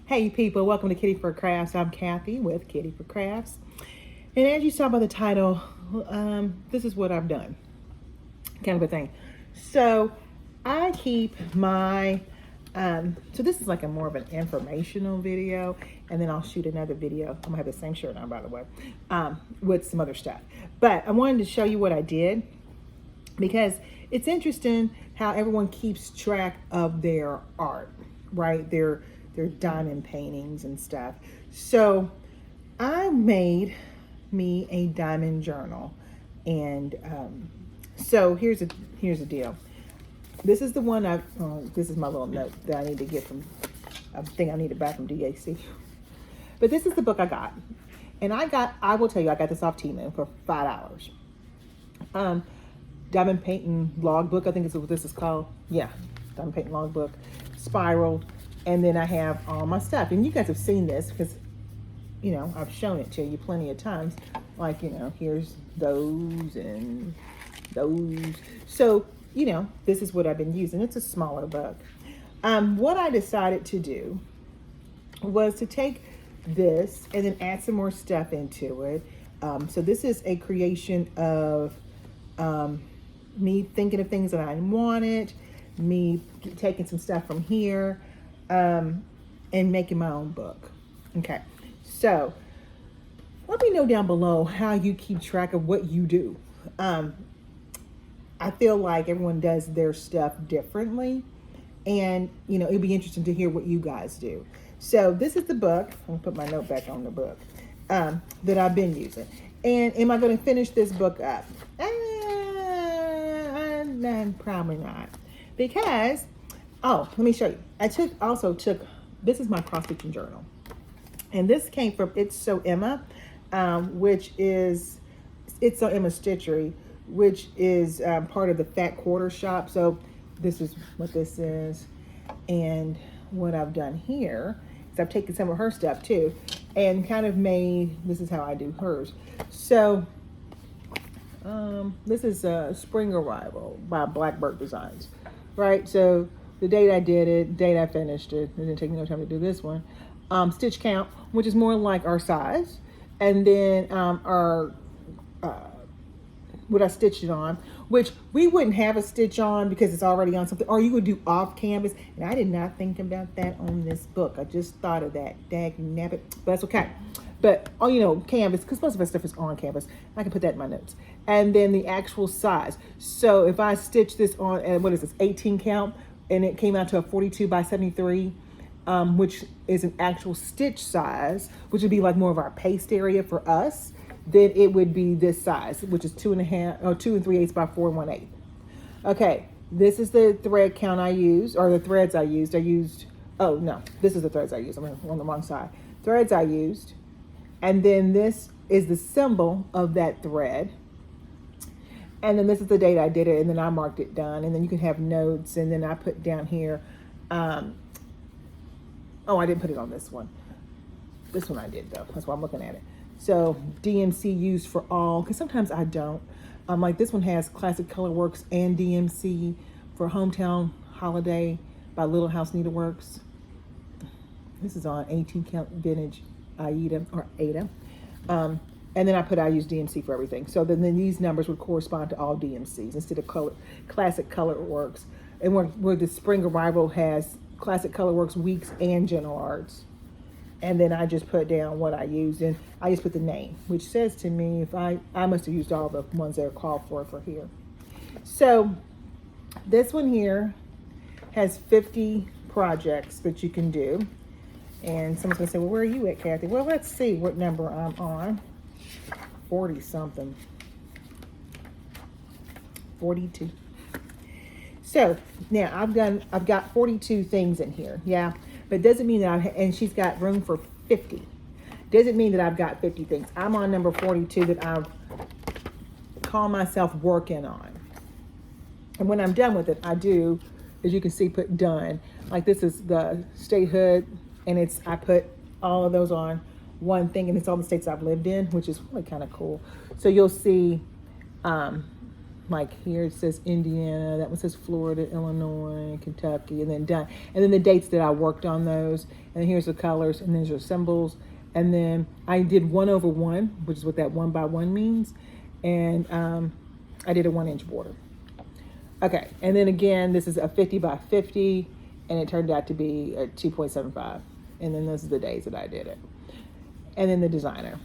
Hey people, welcome to Kitty for Crafts. I'm Kathy with Kitty for Crafts. And as you saw by the title, this is what I've done, kind of a thing. So I keep my, so this is like a more of an informational video, and then I'll shoot another video. I'm gonna have the same shirt on, by the way, with some other stuff. But I wanted to show you what I did because it's interesting how everyone keeps track of their art, right? Their diamond paintings and stuff. So I made me a diamond journal, and so here's the deal. This is the one this is my little note that I need to get from a thing I need to buy from DAC. But this is the book I got, and I will tell you, I got this off Temu for $5. Diamond painting logbook, I think is what this is called. Yeah, diamond painting logbook, spiral. And then I have all my stuff. And you guys have seen this because, you know, I've shown it to you plenty of times. Like, you know, here's those and those. So, you know, this is what I've been using. It's a smaller book. What I decided to do was to take this and then add some more stuff into it. So this is a creation of me thinking of things that I wanted, me taking some stuff from here, and making my own book. Okay, so let me know down below how you keep track of what you do. I feel like everyone does their stuff differently, and you know, it'd be interesting to hear what you guys do. So this is the book. I'm gonna put my note back on the book that I've been using. And am I going to finish this book up? Probably not, because let me show you. I also took this is my cross stitching journal, and this came from It's So Emma, which is It's So Emma Stitchery, which is part of the Fat Quarter Shop. So this is what this is, and what I've done here is I've taken some of her stuff too, and kind of made, this is how I do hers. So this is Spring Arrival by Blackbird Designs, right? So the date I did it, date I finished it. It didn't take me no time to do this one. Stitch count, which is more like our size, and then our what I stitched it on, which we wouldn't have a stitch on because it's already on something, or you would do off canvas. And I did not think about that on this book. I just thought of that. Dag nabbit, but that's okay. But you know, canvas, because most of our stuff is on canvas. I can put that in my notes. And then the actual size. So if I stitch this on, and what is this, 18 count, and it came out to a 42 by 73, which is an actual stitch size, which would be like more of our paste area for us, then it would be this size, which is 2 3/8 by 4 1/8. Okay, this is the thread count I used, or the threads I used. Oh no, this is the threads I used. I'm on the wrong side. Threads I used, and then this is the symbol of that thread. And then this is the date I did it, and then I marked it done. And then you can have notes, and then I put down here, I didn't put it on this one. This one I did though, that's why I'm looking at it. So DMC used for all, because sometimes I don't. Like this one has Classic Colorworks and DMC for Hometown Holiday by Little House Needleworks. This is on 18 count vintage Ada. And then I use DMC for everything. So then these numbers would correspond to all DMCs instead of Classic Colorworks. And where the Spring Arrival has Classic Colorworks weeks and General Arts. And then I just put down what I used, and I just put the name, which says to me if I must have used all the ones that are called for here. So this one here has 50 projects that you can do. And someone's gonna say, well, where are you at, Kathy? Well, let's see what number I'm on. 40 something. 42. So now I've got 42 things in here. Yeah. But doesn't mean that and she's got room for 50. Doesn't mean that I've got 50 things. I'm on number 42 that I've called myself working on. And when I'm done with it, I do, as you can see, put done. Like this is the statehood, and I put all of those on one thing, and it's all the states I've lived in, which is really kind of cool. So you'll see like here it says Indiana, that one says Florida, Illinois, Kentucky, and then done. And then the dates that I worked on those, and here's the colors, and there's your symbols. And then I did 1/1, which is what that 1 by 1 means. And I did a 1-inch border. Okay, and then again, this is a 50 by 50, and it turned out to be a 2.75. And then this is the days that I did it. And then the designer.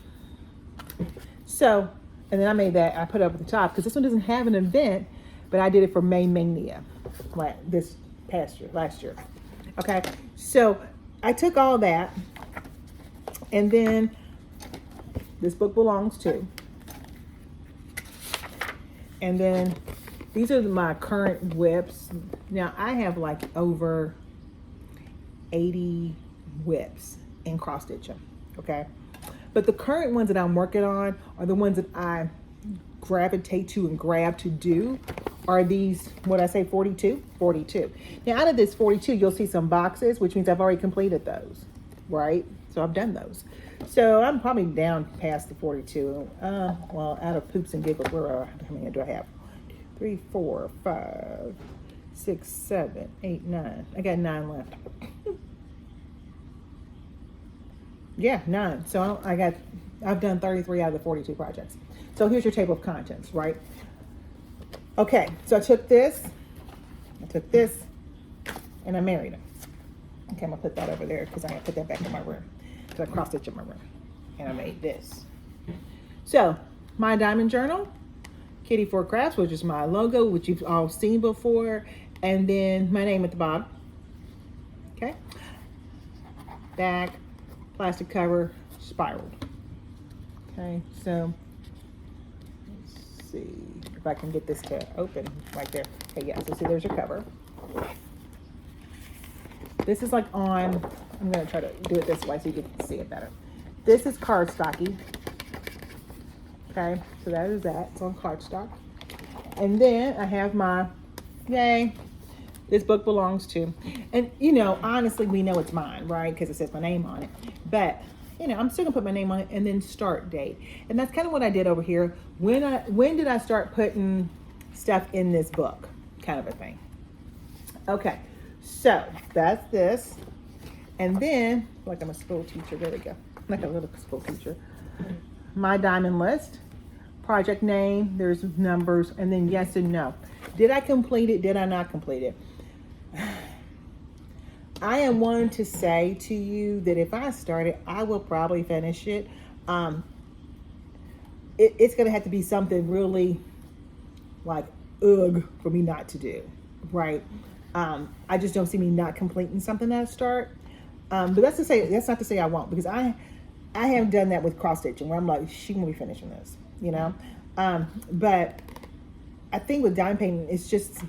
So, and then I made that, I put it up at the top, because this one doesn't have an event, but I did it for May Mania, like this last year. Okay, so I took all that, and then this book belongs to. And then these are my current whips. Now I have like over 80 whips and cross stitch them, okay? But the current ones that I'm working on are the ones that I gravitate to and grab to do are these, what I say, 42? 42. Now out of this 42, you'll see some boxes, which means I've already completed those, right? So I've done those. So I'm probably down past the 42. Well, out of poops and giggles, how many do I have? 1, 2, 3, 4, 5, 6, 7, 8, 9. I got 9 left. Yeah, 9. So I've done 33 out of the 42 projects. So here's your table of contents, right? Okay, so I took this, and I married them. Okay, I'm gonna put that over there because I'm gonna put that back in my room. So I cross stitch in my room, and I made this. So my diamond journal, Kitty 4 Crafts, which is my logo, which you've all seen before, and then my name at the bottom. Okay, back, plastic cover, spiraled. Okay, so let's see if I can get this to open right there. Okay, yeah, so see there's your cover. This is like on, I'm gonna try to do it this way so you can see it better. This is cardstocky. Okay, so that is that, it's on cardstock. And then I have my, yay, this book belongs to. And you know, honestly, we know it's mine, right? Because it says my name on it. But you know, I'm still gonna put my name on it and then start date. And that's kind of what I did over here. When did I start putting stuff in this book? Kind of a thing. Okay, so that's this. And then, like I'm a school teacher, there we go. Like a little school teacher. My diamond list, project name, there's numbers, and then yes and no. Did I complete it? Did I not complete it? I am one to say to you that if I start it, I will probably finish it. It's going to have to be something really like ugh for me not to do, right? I just don't see me not completing something that I start. But that's not to say I won't, because I have done that with cross stitching where I'm like, she won't be finishing this, you know? But I think with dime painting, it's just,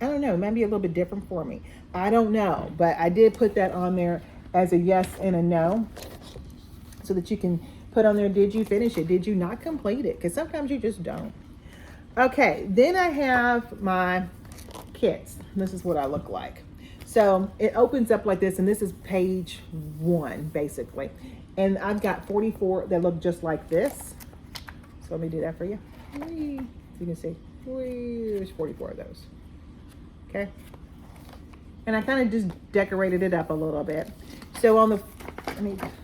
I don't know, it might be a little bit different for me. I don't know, but I did put that on there as a yes and a no so that you can put on there, did you finish it? Did you not complete it? Because sometimes you just don't. Okay, then I have my kits. This is what I look like. So it opens up like this, and this is page 1, basically. And I've got 44 that look just like this. So let me do that for you. So you can see, there's 44 of those. Okay. And I kind of just decorated it up a little bit. So on the, let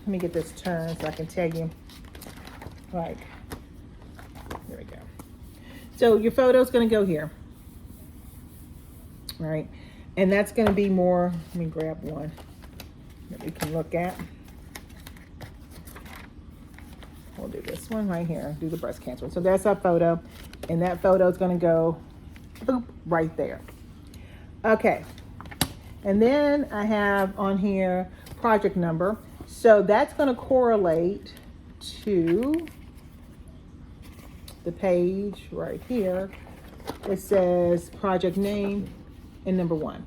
me get this turned so I can tell you, like, there we go. So your photo's gonna go here, right? And that's gonna be more, let me grab one that we can look at. We'll do this one right here, do the breast cancer. So that's our photo, and that photo is gonna go boop, right there. Okay, and then I have on here project number. So that's gonna correlate to the page right here. It says project name and number 1.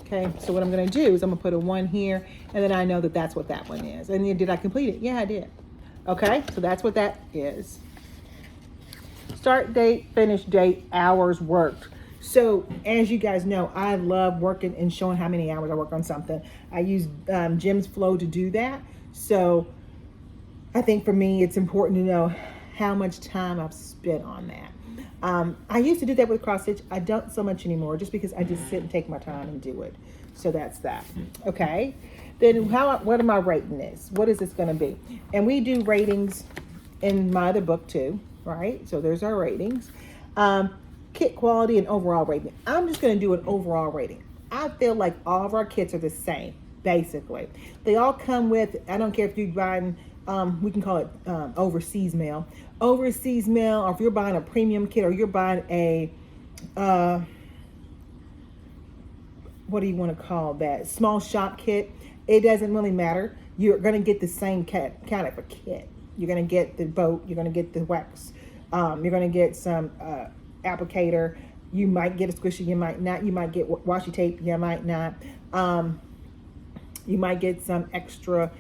Okay, so what I'm gonna do is I'm gonna put a 1 here, and then I know that that's what that one is. And then did I complete it? Yeah, I did. Okay, so that's what that is. Start date, finish date, hours worked. So as you guys know, I love working and showing how many hours I work on something. I use Jim's Flow to do that. So I think for me, it's important to know how much time I've spent on that. I used to do that with cross stitch. I don't so much anymore, just because I just sit and take my time and do it. So that's that. Okay. Then what am I rating this? What is this going to be? And we do ratings in my other book too, right? So there's our ratings. Kit quality and overall rating. I'm just going to do an overall rating. I feel like all of our kits are the same, basically. They all come with, I don't care if you're buying, we can call it overseas mail. Overseas mail, or if you're buying a premium kit, or you're buying a, what do you want to call that? Small shop kit. It doesn't really matter. You're going to get the same kind of a kit. You're going to get the boat. You're going to get the wax. You're going to get some applicator. You might get a squishy. You might not. You might get washi tape. You might not. You might get some extra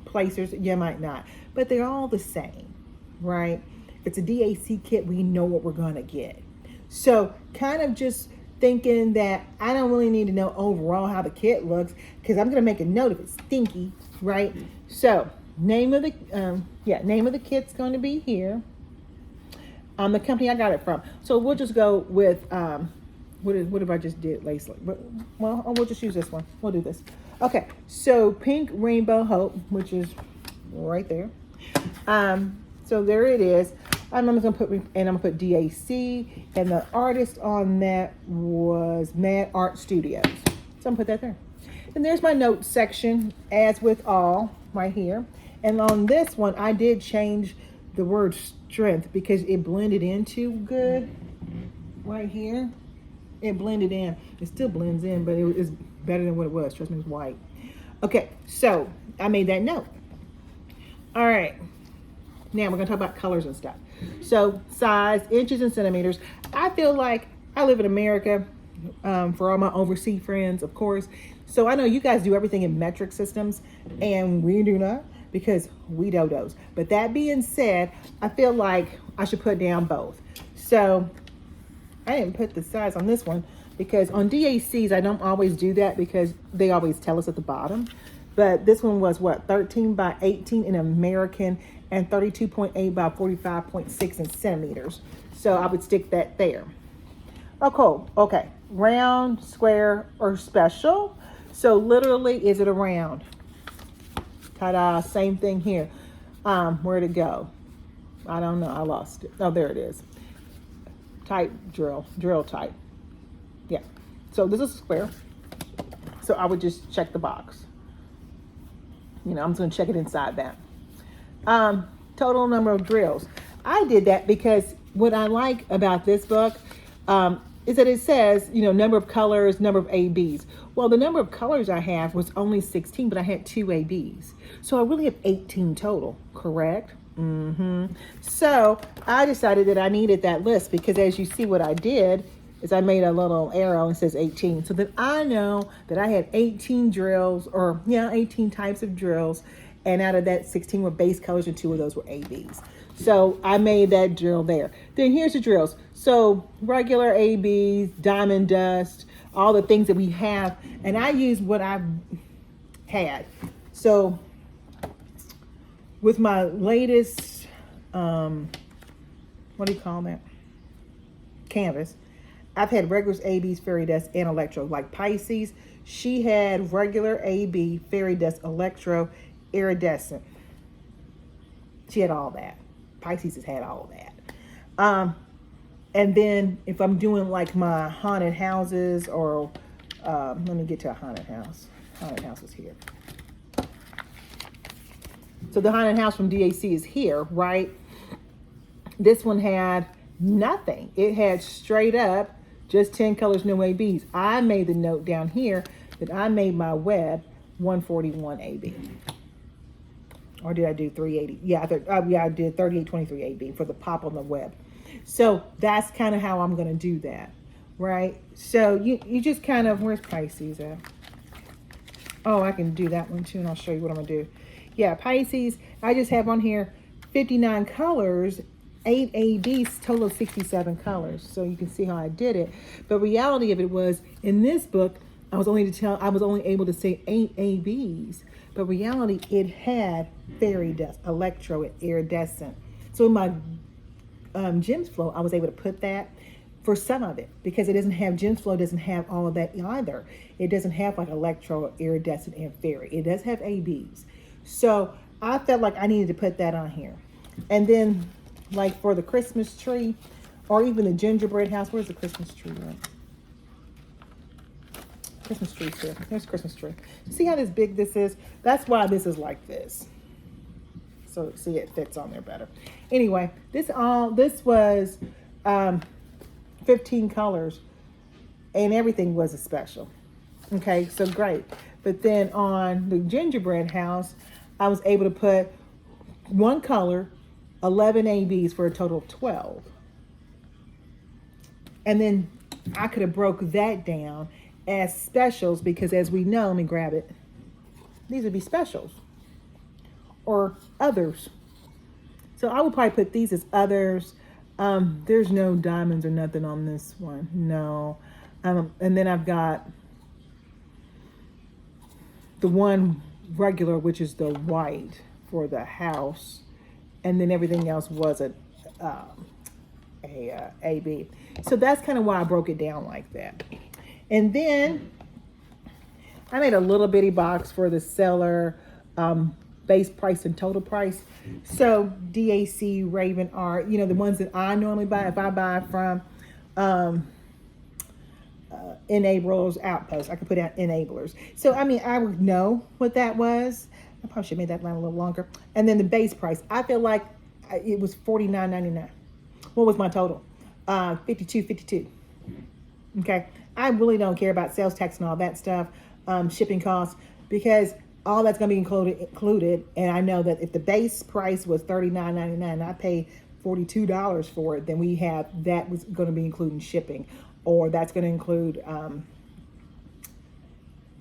placers. You might not. But they're all the same, right? If it's a DAC kit, we know what we're going to get. So kind of just thinking that I don't really need to know overall how the kit looks, because I'm going to make a note if it's stinky, right? So name of the kit's going to be here. The company I got it from. So we'll just go with what if I just did lace? Well, we'll just use this one. We'll do this. Okay. So Pink Rainbow Hope, which is right there. So there it is. I'm gonna put DAC, and the artist on that was Mad Art Studios. So I'm gonna put that there. And there's my notes section, as with all, right here. And on this one, I did change the word strength because it blended in too good. Right here, it blended in. It still blends in, but it is better than what it was. Trust me, it's white. Okay, so I made that note. All right. Now we're going to talk about colors and stuff. So size, inches and centimeters. I feel like I live in America, for all my overseas friends, of course. So I know you guys do everything in metric systems, and we do not, because we dodos. But that being said, I feel like I should put down both. So I didn't put the size on this one, because on DACs, I don't always do that because they always tell us at the bottom. But this one was what, 13 by 18 in American, and 32.8 by 45.6 in centimeters. So I would stick that there. Oh, cool. Okay. Round, square, or special. So literally, is it a round? Ta-da. Same thing here. Where'd it go? I don't know. I lost it. Oh, there it is. Type drill type. Yeah. So this is square. So I would just check the box. You know, I'm just going to check it inside that. Total number of drills. I did that because what I like about this book is that it says, you know, number of colors, number of ABs. Well, the number of colors I have was only 16, but I had 2 ABs. So I really have 18 total, correct? So I decided that I needed that list because, as you see, what I did is I made a little arrow and says 18. So that I know that I had 18 drills, or 18 types of drills. And out of that, 16 were base colors and 2 of those were ABs. So I made that drill there. Then here's the drills. So regular ABs, diamond dust, all the things that we have. And I use what I've had. So with my latest, what do you call that? Canvas. I've had regulars, ABs, fairy dust, and electro. Like Pisces, she had regular AB, fairy dust, electro, iridescent. She had all that. Pisces has had all of that. And then if I'm doing like my haunted houses, or let me get to a haunted house. Haunted house is here. So the haunted house from DAC is here, right? This one had nothing. It had straight up just 10 colors, no ABs. I made the note down here that I made my web 141 AB. Or did I do 380? Yeah, I did 3823 AB for the pop on the web. So that's kind of how I'm going to do that, right? So you just kind of, where's Pisces at? Oh, I can do that one too, and I'll show you what I'm going to do. Yeah, Pisces, I just have on here 59 colors, 8 ABs, total of 67 colors. So you can see how I did it. But reality of it was, in this book, I was only able to say 8 ABs. But reality, it had fairy dust, electro, and iridescent. So in my Gems Flow, I was able to put that for some of it because it doesn't have Gems Flow, doesn't have all of that either. It doesn't have like electro, iridescent, and fairy. It does have ABs. So I felt like I needed to put that on here. And then like for the Christmas tree or even the gingerbread house, where's the Christmas tree at? Christmas tree's here. There's Christmas tree. See how this big this is? That's why this is like this. So see, it fits on there better. Anyway, this was 15 colors and everything was a special. Okay, so great. But then on the gingerbread house, I was able to put one color, 11 ABs for a total of 12. And then I could have broke that down as specials because as we know, let me grab it. These would be specials or others. So I would probably put these as others. There's no diamonds or nothing on this one. No. And then I've got the one regular, which is the white for the house. And then everything else was a AB. So that's kind of why I broke it down like that. And then I made a little bitty box for the seller, base price and total price. So DAC, Raven Art, you know, the ones that I normally buy, if I buy from Enablers, Outpost, I could put out Enablers. So, I mean, I would know what that was. I probably should have made that line a little longer. And then the base price, I feel like it was $49.99. What was my total? $52.52. Okay. I really don't care about sales tax and all that stuff, shipping costs, because all that's going to be included. And I know that if the base price was $39.99 and I pay $42 for it, then we have that was going to be including shipping, or that's going to include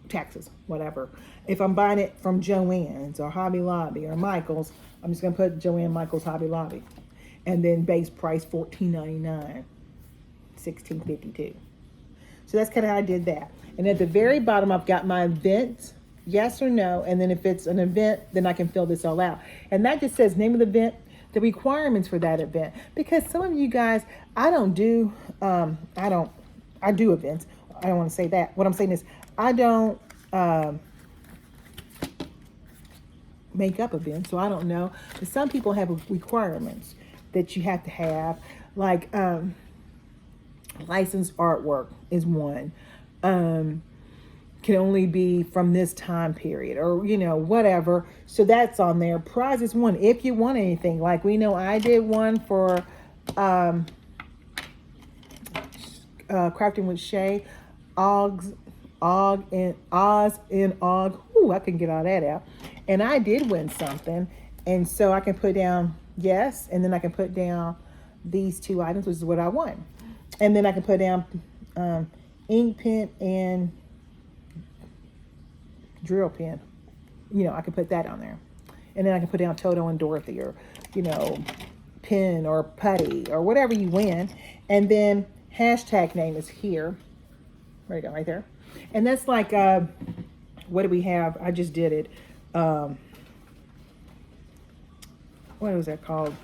taxes, whatever. If I'm buying it from Joann's or Hobby Lobby or Michael's, I'm just going to put Joann, Michael's, Hobby Lobby, and then base price $14.99, $16.52. So that's kind of how I did that. And at the very bottom, I've got my event, yes or no. And then if it's an event, then I can fill this all out. And that just says name of the event, the requirements for that event. Because some of you guys, I do events. I don't want to say that. What I'm saying is I don't make up events. So I don't know. But some people have requirements that you have to have. Like, licensed artwork is one. Can only be from this time period or, you know, whatever. So that's on there. Prize is one. If you want anything, like we know I did one for Crafting with Shay, Oz and Og. Ooh, I can get all that out. And I did win something. And so I can put down yes. And then I can put down these two items, which is what I won. And then I can put down ink pen and drill pen. You know, I can put that on there. And then I can put down Toto and Dorothy, or, you know, pin or putty or whatever you win. And then hashtag name is here. There you go, right there. And that's like, what do we have? I just did it. What was that called?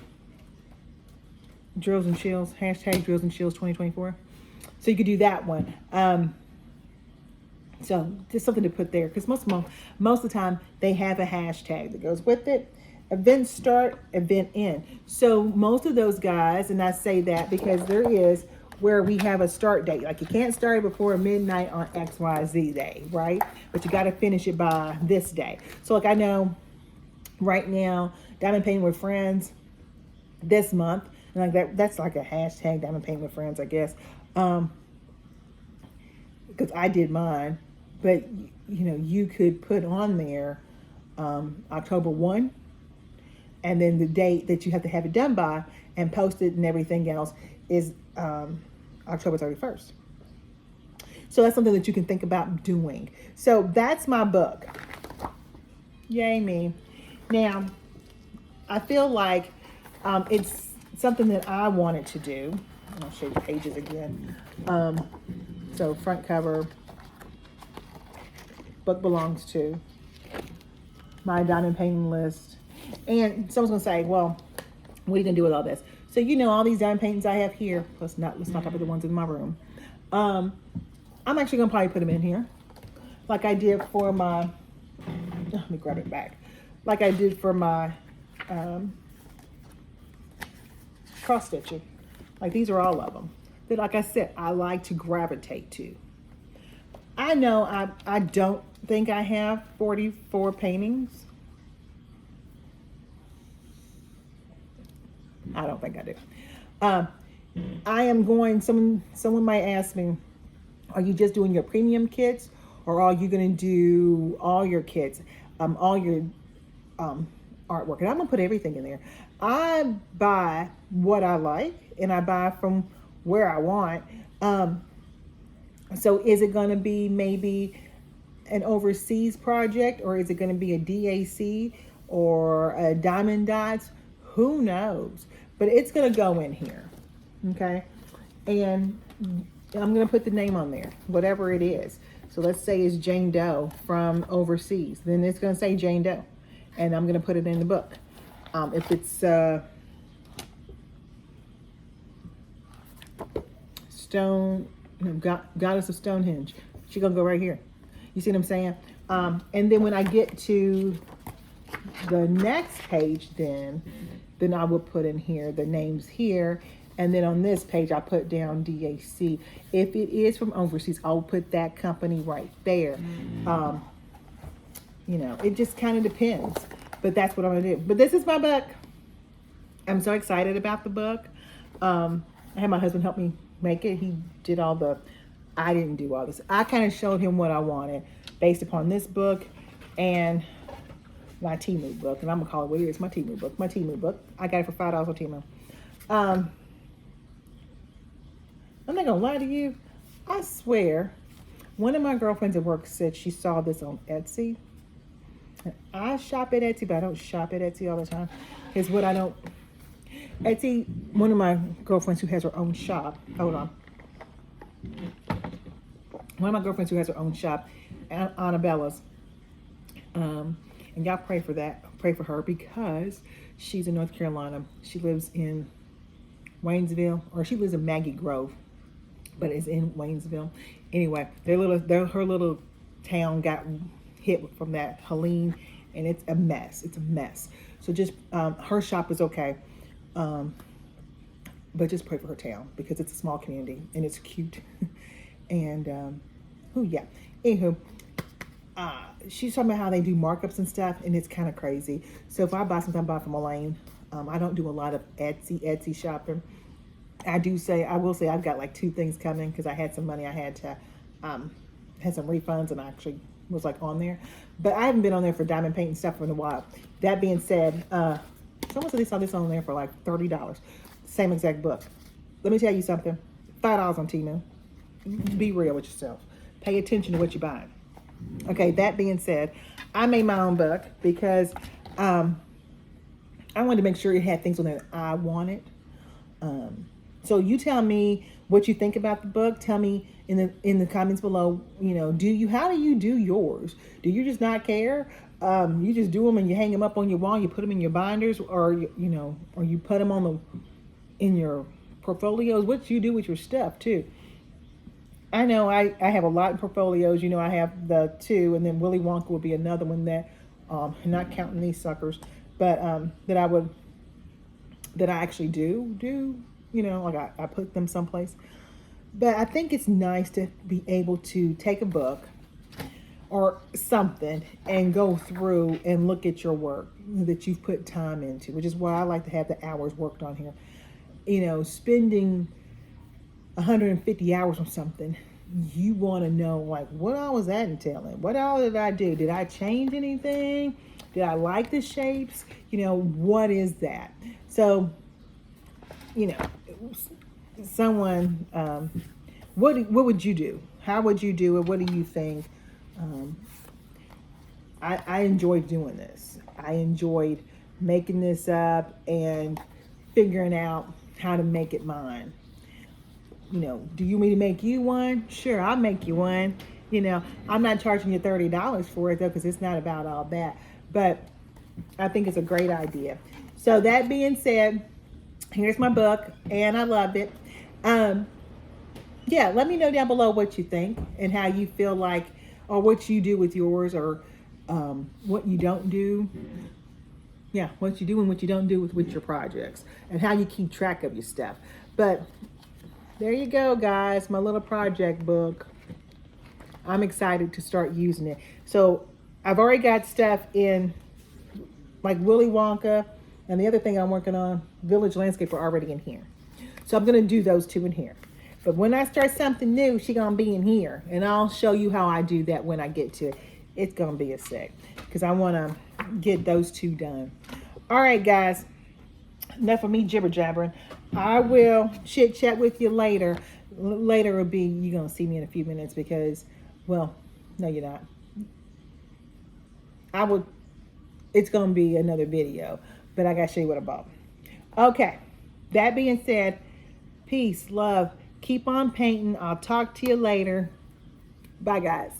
Drills and Chills, hashtag Drills and Chills 2024. So you could do that one. So just something to put there, because most of the time they have a hashtag that goes with it. Event start, event end. So most of those guys, and I say that because there is where we have a start date. Like you can't start before midnight on XYZ day, right? But you got to finish it by this day. So like I know right now, Diamond Painting with Friends this month, and like that's like a hashtag Diamond Painting with Friends, I guess. Because I did mine, but you know, you could put on there October 1, and then the date that you have to have it done by and post it and everything else is October 31st. So that's something that you can think about doing. So that's my book. Yay me. Now, I feel like it's something that I wanted to do. I'll show you the pages again. So front cover, book belongs to my diamond painting list. And someone's gonna say, well, what are you gonna do with all this? So all these diamond paintings I have here. Let's not talk about the ones in my room. I'm actually gonna probably put them in here, like I did for my. Let me grab it back, like I did for my cross stitching. Like these are all of them. But like I said, I like to gravitate to. I know I don't think I have 44 paintings. I don't think I do. I am going, someone might ask me, are you just doing your premium kits, or are you going to do all your kits, all your artwork? And I'm going to put everything in there. I buy what I like, and I buy from where I want. So is it going to be maybe an overseas project, or is it going to be a DAC or a Diamond Dots? Who knows? But it's going to go in here. Okay. And I'm going to put the name on there, whatever it is. So let's say it's Jane Doe from overseas. Then it's going to say Jane Doe. And I'm going to put it in the book. If it's Goddess of Stonehenge, she's going to go right here. You see what I'm saying? And then when I get to the next page, then I will put in here the names here. And then on this page, I put down DAC. If it is from overseas, I'll put that company right there. It just kind of depends. But that's what I'm going to do. But this is my book. I'm so excited about the book. I had my husband help me make it. He did I didn't do all this. I kind of showed him what I wanted based upon this book and my Temu book. And I'm going to call it what it is, my Temu book. My Temu book. I got it for $5 on Temu. I'm not going to lie to you. I swear, one of my girlfriends at work said she saw this on Etsy. And I shop at Etsy, but I don't shop at Etsy all the time. Here's what I don't. Etsy, one of my girlfriends who has her own shop. Hold on. One of my girlfriends who has her own shop, Annabella's. And y'all pray for that. Pray for her because she's in North Carolina. She lives in Waynesville, or she lives in Maggie Grove, but it's in Waynesville. Anyway, her little town got hit from that Helene, and it's a mess. It's a mess. So just her shop is okay, but just pray for her town because it's a small community and it's cute. And anywho, she's talking about how they do markups and stuff, and it's kind of crazy. So if I buy something, I buy from Elaine. I don't do a lot of Etsy shopping. I will say I've got like 2 things coming because I had some money I had to had some refunds, and I actually was like on there, but I haven't been on there for diamond painting stuff for a while. That being said, someone said they saw this on there for like $30. Same exact book. Let me tell you something. $5 on Temu. Be real with yourself. Pay attention to what you're buying. Okay, that being said, I made my own book because I wanted to make sure it had things on there that I wanted. So you tell me what you think about the book. Tell me in the comments below, how do you do yours? Do you just not care? You just do them and you hang them up on your wall, you put them in your binders, or you put them in your portfolios. What do you do with your stuff too? I know I have a lot of portfolios. I have the 2, and then Willy Wonka would be another one that, not counting these suckers, but that I actually do. Like I put them someplace. But I think it's nice to be able to take a book or something and go through and look at your work that you've put time into, which is why I like to have the hours worked on here. Spending 150 hours on something, you want to know, like, what all was that entailing? What all did I do? Did I change anything? Did I like the shapes? What is that? So, someone, what would you do? How would you do it? What do you think? I enjoyed doing this. I enjoyed making this up and figuring out how to make it mine. Do you want me to make you one? Sure, I'll make you one. I'm not charging you $30 for it though, because it's not about all that. But I think it's a great idea. So that being said, Here's my book, and I love it. Um, yeah, let me know down below what you think and how you feel like, or what you do with yours, or what you don't do. Yeah, what you do and what you don't do with your projects, and how you keep track of your stuff. But there you go, guys, my little project book. I'm excited to start using it. So I've already got stuff in like Willy Wonka, and the other thing I'm working on, Village Landscape, are already in here. So I'm gonna do those two in here. But when I start something new, she gonna be in here, and I'll show you how I do that when I get to it. It's gonna be a sec, because I wanna get those two done. All right, guys, enough of me jibber jabbering. I will chit chat with you later. Later will be, you're gonna see me in a few minutes, because, well, no, you're not. It's gonna be another video, but I gotta show you what I bought. Okay, that being said, peace, love, keep on painting. I'll talk to you later. Bye, guys.